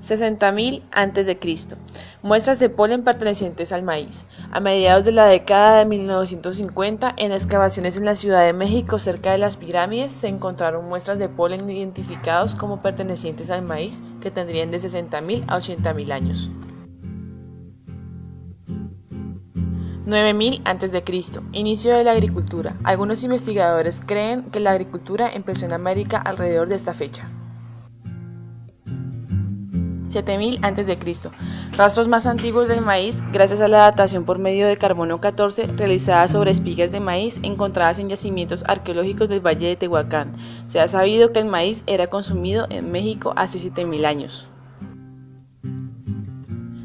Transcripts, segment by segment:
60.000 a.C. Muestras de polen pertenecientes al maíz. A mediados de la década de 1950, en excavaciones en la Ciudad de México, cerca de las pirámides, se encontraron muestras de polen identificados como pertenecientes al maíz que tendrían de 60.000 a 80.000 años. 9.000 a.C. Inicio de la agricultura. Algunos investigadores creen que la agricultura empezó en América alrededor de esta fecha. 7.000 a.C. Rastros más antiguos del maíz gracias a la datación por medio de carbono 14 realizada sobre espigas de maíz encontradas en yacimientos arqueológicos del Valle de Tehuacán. Se ha sabido que el maíz era consumido en México hace 7.000 años.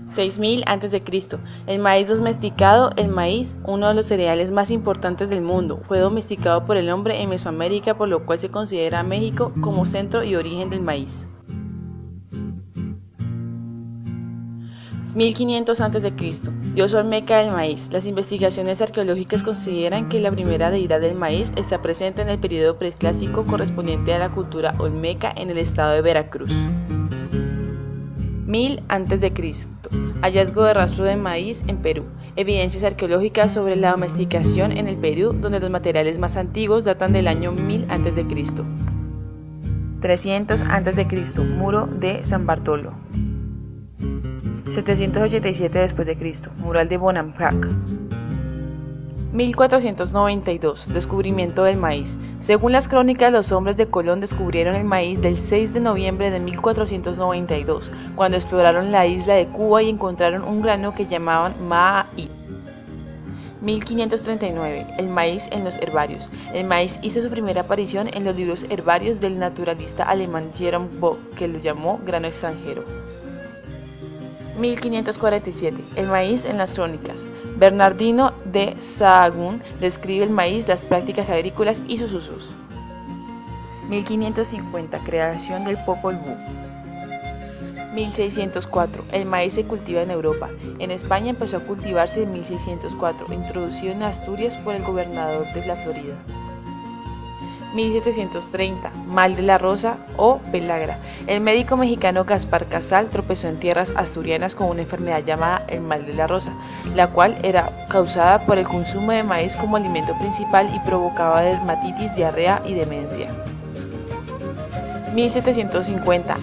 6.000 a.C. El maíz domesticado. El maíz, uno de los cereales más importantes del mundo, fue domesticado por el hombre en Mesoamérica, por lo cual se considera a México como centro y origen del maíz. 1500 a.C. Dios Olmeca del maíz. Las investigaciones arqueológicas consideran que la primera deidad del maíz está presente en el periodo preclásico correspondiente a la cultura olmeca en el estado de Veracruz. 1000 a.C. Hallazgo de rastro de maíz en Perú. Evidencias arqueológicas sobre la domesticación en el Perú, donde los materiales más antiguos datan del año 1000 a.C. 300 a.C. Muro de San Bartolo. 787 d.C. Mural de Bonampak. 1492. Descubrimiento del maíz. Según las crónicas, los hombres de Colón descubrieron el maíz del 6 de noviembre de 1492, cuando exploraron la isla de Cuba y encontraron un grano que llamaban maíz. 1539. El maíz en los herbarios. El maíz hizo su primera aparición en los libros herbarios del naturalista alemán Jerome Bock, que lo llamó grano extranjero. 1547. El maíz en las crónicas. Bernardino de Sahagún describe el maíz, las prácticas agrícolas y sus usos. 1550. Creación del Popol Vuh. 1604. El maíz se cultiva en Europa. En España empezó a cultivarse en 1604, introducido en Asturias por el gobernador de la Florida. 1730. Mal de la rosa o pelagra. El médico mexicano Gaspar Casal tropezó en tierras asturianas con una enfermedad llamada el mal de la rosa, la cual era causada por el consumo de maíz como alimento principal y provocaba dermatitis, diarrea y demencia. 1750.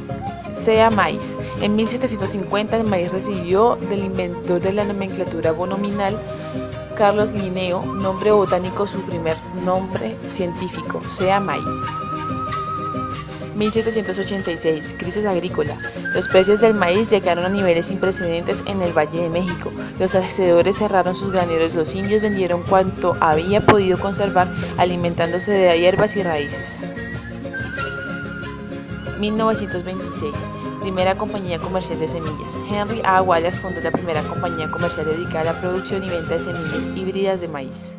Sea maíz. En 1750 el maíz recibió del inventor de la nomenclatura bonominal Carlos Linneo, nombre botánico, su primer nombre científico, sea maíz. 1786. Crisis agrícola. Los precios del maíz llegaron a niveles sin precedentes en el Valle de México. Los hacedores cerraron sus graneros, los indios vendieron cuanto había podido conservar, alimentándose de hierbas y raíces. 1926. Primera compañía comercial de semillas. Henry A. Wallace fundó la primera compañía comercial dedicada a la producción y venta de semillas híbridas de maíz.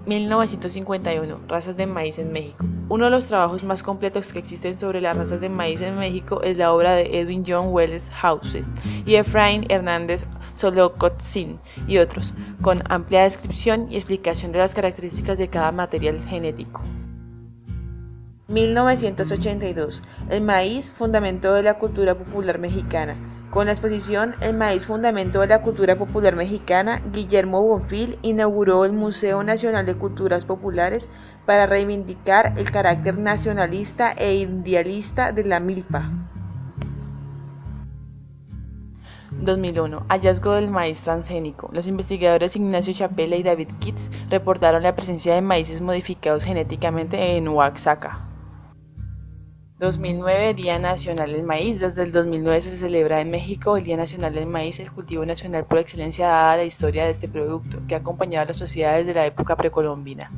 1951. Razas de maíz en México. Uno de los trabajos más completos que existen sobre las razas de maíz en México es la obra de Edwin John Wells Hausen y Efraín Hernández Solocotzin y otros, con amplia descripción y explicación de las características de cada material genético. 1982. El maíz, fundamento de la cultura popular mexicana. Con la exposición El maíz, fundamento de la cultura popular mexicana, Guillermo Bonfil inauguró el Museo Nacional de Culturas Populares para reivindicar el carácter nacionalista e idealista de la milpa. 2001. Hallazgo del maíz transgénico. Los investigadores Ignacio Chapela y David Kitts reportaron la presencia de maíces modificados genéticamente en Oaxaca. 2009. Día Nacional del Maíz. Desde el 2009 se celebra en México el Día Nacional del Maíz, el cultivo nacional por excelencia dada la historia de este producto, que ha acompañado a las sociedades de la época precolombina.